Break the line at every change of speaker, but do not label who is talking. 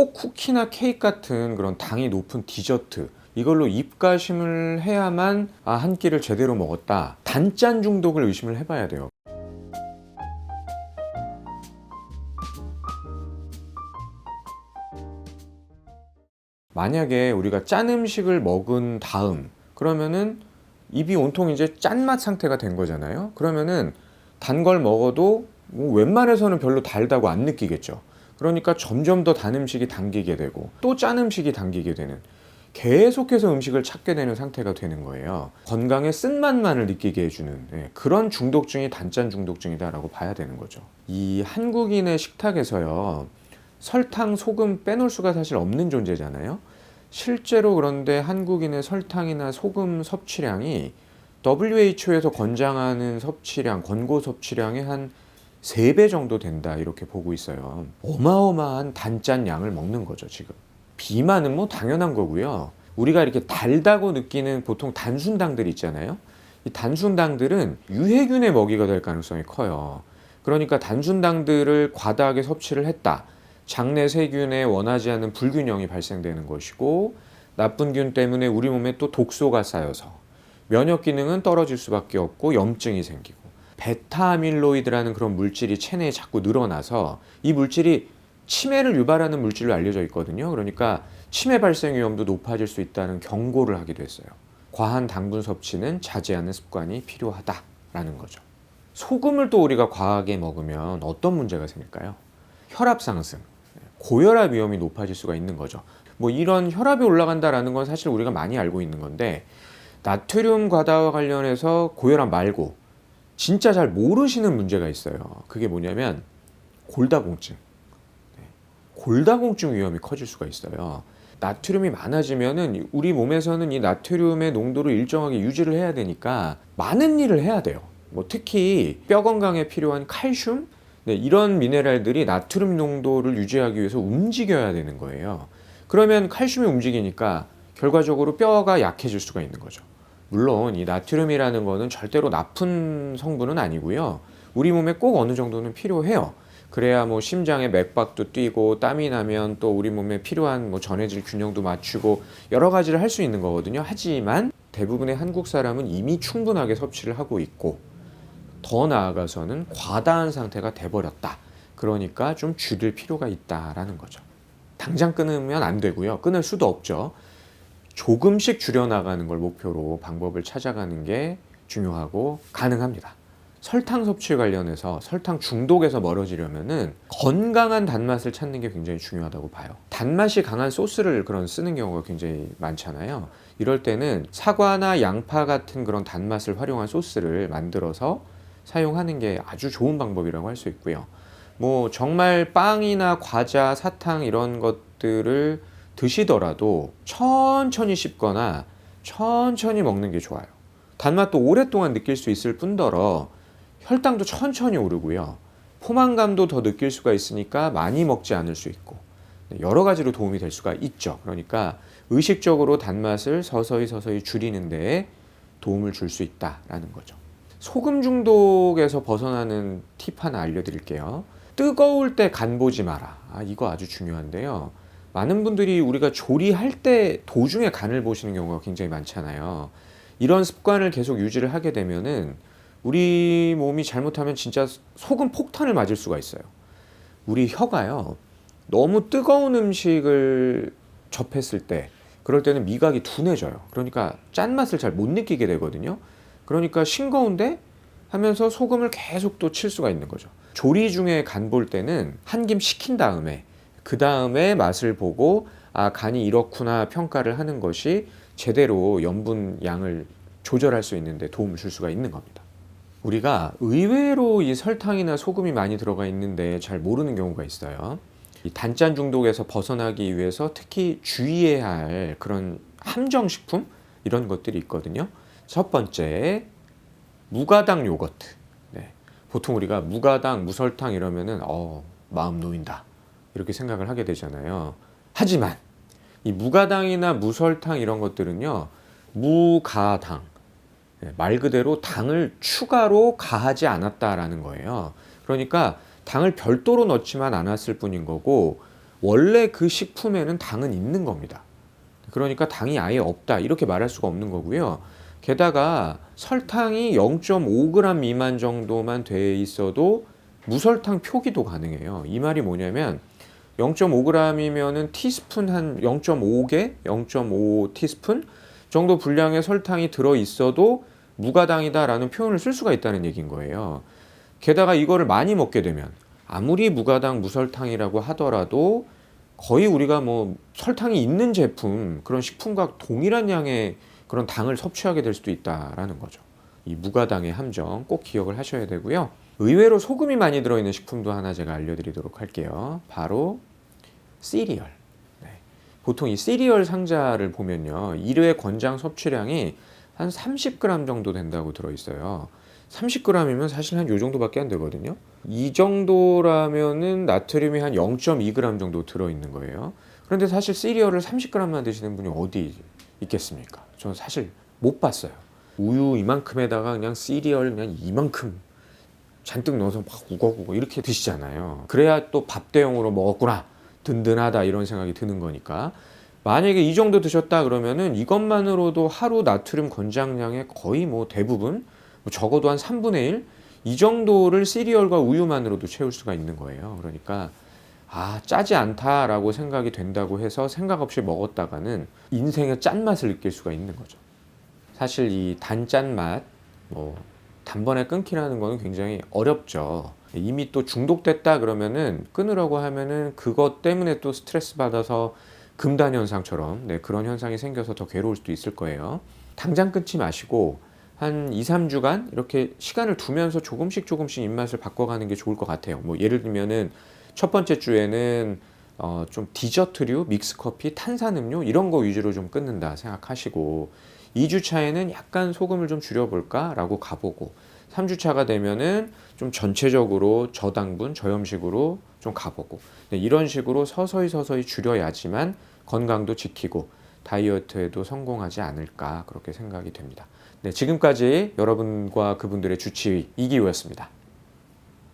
꼭 쿠키나 케이크 같은 그런 당이 높은 디저트 이걸로 입가심을 해야만 한 끼를 제대로 먹었다. 단짠 중독을 의심을 해봐야 돼요. 만약에 우리가 짠 음식을 먹은 다음 그러면은 입이 온통 이제 짠맛 상태가 된 거잖아요. 그러면은 단 걸 먹어도 뭐 웬만해서는 별로 달다고 안 느끼겠죠. 그러니까 점점 더 단 음식이 당기게 되고 또 짠 음식이 당기게 되는, 계속해서 음식을 찾게 되는 상태가 되는 거예요. 건강에 쓴맛만을 느끼게 해주는 그런 중독증이 단짠 중독증이다라고 봐야 되는 거죠. 이 한국인의 식탁에서요, 설탕, 소금 빼놓을 수가 사실 없는 존재잖아요. 실제로 그런데 한국인의 설탕이나 소금 섭취량이 WHO에서 권장하는 섭취량, 권고 섭취량의 한 3배 정도 된다 이렇게 보고 있어요. 어마어마한 단짠 양을 먹는 거죠 지금. 비만은 뭐 당연한 거고요. 우리가 이렇게 달다고 느끼는 보통 단순당들 있잖아요. 이 단순당들은 유해균의 먹이가 될 가능성이 커요. 그러니까 단순당들을 과다하게 섭취를 했다. 장내 세균에 원하지 않는 불균형이 발생되는 것이고, 나쁜 균 때문에 우리 몸에 또 독소가 쌓여서 면역 기능은 떨어질 수밖에 없고 염증이 생기고, 베타아밀로이드라는 그런 물질이 체내에 자꾸 늘어나서 이 물질이 치매를 유발하는 물질로 알려져 있거든요. 그러니까 치매 발생 위험도 높아질 수 있다는 경고를 하기도 했어요. 과한 당분 섭취는 자제하는 습관이 필요하다라는 거죠. 소금을 또 우리가 과하게 먹으면 어떤 문제가 생길까요? 혈압 상승, 고혈압 위험이 높아질 수가 있는 거죠. 뭐 이런 혈압이 올라간다라는 건 사실 우리가 많이 알고 있는 건데, 나트륨 과다와 관련해서 고혈압 말고 진짜 잘 모르시는 문제가 있어요. 그게 뭐냐면 골다공증. 골다공증 위험이 커질 수가 있어요. 나트륨이 많아지면은 우리 몸에서는 이 나트륨의 농도를 일정하게 유지를 해야 되니까 많은 일을 해야 돼요. 뭐 특히 뼈 건강에 필요한 칼슘, 이런 미네랄들이 나트륨 농도를 유지하기 위해서 움직여야 되는 거예요. 그러면 칼슘이 움직이니까 결과적으로 뼈가 약해질 수가 있는 거죠. 물론 이 나트륨이라는 거는 절대로 나쁜 성분은 아니고요. 우리 몸에 꼭 어느 정도는 필요해요. 그래야 뭐 심장의 맥박도 뛰고 땀이 나면 또 우리 몸에 필요한 뭐 전해질 균형도 맞추고 여러 가지를 할 수 있는 거거든요. 하지만 대부분의 한국 사람은 이미 충분하게 섭취를 하고 있고, 더 나아가서는 과다한 상태가 돼버렸다. 그러니까 좀 줄일 필요가 있다라는 거죠. 당장 끊으면 안 되고요. 끊을 수도 없죠. 조금씩 줄여나가는 걸 목표로 방법을 찾아가는 게 중요하고 가능합니다. 설탕 섭취 관련해서 설탕 중독에서 멀어지려면은 건강한 단맛을 찾는 게 굉장히 중요하다고 봐요. 단맛이 강한 소스를 쓰는 경우가 굉장히 많잖아요. 이럴 때는 사과나 양파 같은 그런 단맛을 활용한 소스를 만들어서 사용하는 게 아주 좋은 방법이라고 할 수 있고요. 뭐 정말 빵이나 과자, 사탕 이런 것들을 드시더라도 천천히 씹거나 천천히 먹는 게 좋아요. 단맛도 오랫동안 느낄 수 있을 뿐더러 혈당도 천천히 오르고요. 포만감도 더 느낄 수가 있으니까 많이 먹지 않을 수 있고 여러 가지로 도움이 될 수가 있죠. 그러니까 의식적으로 단맛을 서서히 줄이는 데에 도움을 줄 수 있다라는 거죠. 소금 중독에서 벗어나는 팁 하나 알려드릴게요. 뜨거울 때 간 보지 마라. 이거 아주 중요한데요. 많은 분들이 우리가 조리할 때 도중에 간을 보시는 경우가 굉장히 많잖아요. 이런 습관을 계속 유지를 하게 되면은 우리 몸이 잘못하면 진짜 소금 폭탄을 맞을 수가 있어요. 우리 혀가요, 너무 뜨거운 음식을 접했을 때, 그럴 때는 미각이 둔해져요. 그러니까 짠맛을 잘 못 느끼게 되거든요. 그러니까 싱거운데 하면서 소금을 계속 또 칠 수가 있는 거죠. 조리 중에 간 볼 때는 한 김 식힌 다음에 그 다음에 맛을 보고 간이 이렇구나 평가를 하는 것이 제대로 염분 양을 조절할 수 있는데 도움을 줄 수가 있는 겁니다. 우리가 의외로 이 설탕이나 소금이 많이 들어가 있는데 잘 모르는 경우가 있어요. 이 단짠 중독에서 벗어나기 위해서 특히 주의해야 할 그런 함정식품 이런 것들이 있거든요. 첫 번째, 무가당 요거트. 보통 우리가 무가당, 무설탕 이러면은 마음 놓인다 이렇게 생각을 하게 되잖아요. 하지만 이 무가당이나 무설탕 이런 것들은요, 무가당, 말 그대로 당을 추가로 가하지 않았다라는 거예요. 그러니까 당을 별도로 넣지만 않았을 뿐인 거고, 원래 그 식품에는 당은 있는 겁니다. 그러니까 당이 아예 없다 이렇게 말할 수가 없는 거고요. 게다가 설탕이 0.5g 미만 정도만 돼 있어도 무설탕 표기도 가능해요. 이 말이 뭐냐면 0.5g이면은 티스푼 한 0.5개, 0.5 티스푼 정도 분량의 설탕이 들어 있어도 무가당이다라는 표현을 쓸 수가 있다는 얘기인 거예요. 게다가 이거를 많이 먹게 되면 아무리 무가당 무설탕이라고 하더라도 거의 우리가 뭐 설탕이 있는 제품 그런 식품과 동일한 양의 그런 당을 섭취하게 될 수도 있다라는 거죠. 이 무가당의 함정 꼭 기억을 하셔야 되고요. 의외로 소금이 많이 들어있는 식품도 하나 제가 알려드리도록 할게요. 바로 시리얼. 네. 보통 이 시리얼 상자를 보면요, 일회 권장 섭취량이 한 30g 정도 된다고 들어있어요. 30g이면 사실 한 요 정도밖에 안 되거든요. 이 정도라면은 나트륨이 한 0.2g 정도 들어있는 거예요. 그런데 사실 시리얼을 30g만 드시는 분이 어디 있겠습니까? 저는 사실 못 봤어요. 우유 이만큼에다가 그냥 시리얼 그냥 이만큼 잔뜩 넣어서 막 우걱우걱 이렇게 드시잖아요. 그래야 또 밥 대용으로 먹었구나, 든든하다 이런 생각이 드는 거니까. 만약에 이 정도 드셨다 그러면은 이것만으로도 하루 나트륨 권장량의 거의 뭐 대부분, 적어도 한 3분의 1? 이 정도를 시리얼과 우유만으로도 채울 수가 있는 거예요. 그러니까 짜지 않다라고 생각이 된다고 해서 생각 없이 먹었다가는 인생의 짠맛을 느낄 수가 있는 거죠. 사실 이 단짠맛, 단번에 끊기라는 거는 굉장히 어렵죠. 이미 또 중독됐다 그러면은 끊으려고 하면은 그것 때문에 또 스트레스 받아서 금단 현상처럼 그런 현상이 생겨서 더 괴로울 수도 있을 거예요. 당장 끊지 마시고 한 2, 3주간 이렇게 시간을 두면서 조금씩 입맛을 바꿔가는 게 좋을 것 같아요. 뭐 예를 들면은 첫 번째 주에는 좀 디저트류, 믹스커피, 탄산음료 이런 거 위주로 좀 끊는다 생각하시고, 2주 차에는 약간 소금을 좀 줄여볼까 라고 가보고, 3주 차가 되면은 좀 전체적으로 저당분, 저염식으로 좀 가보고, 이런 식으로 서서히 줄여야지만 건강도 지키고 다이어트에도 성공하지 않을까 그렇게 생각이 됩니다. 지금까지 여러분과 그분들의 주치의 이기우였습니다.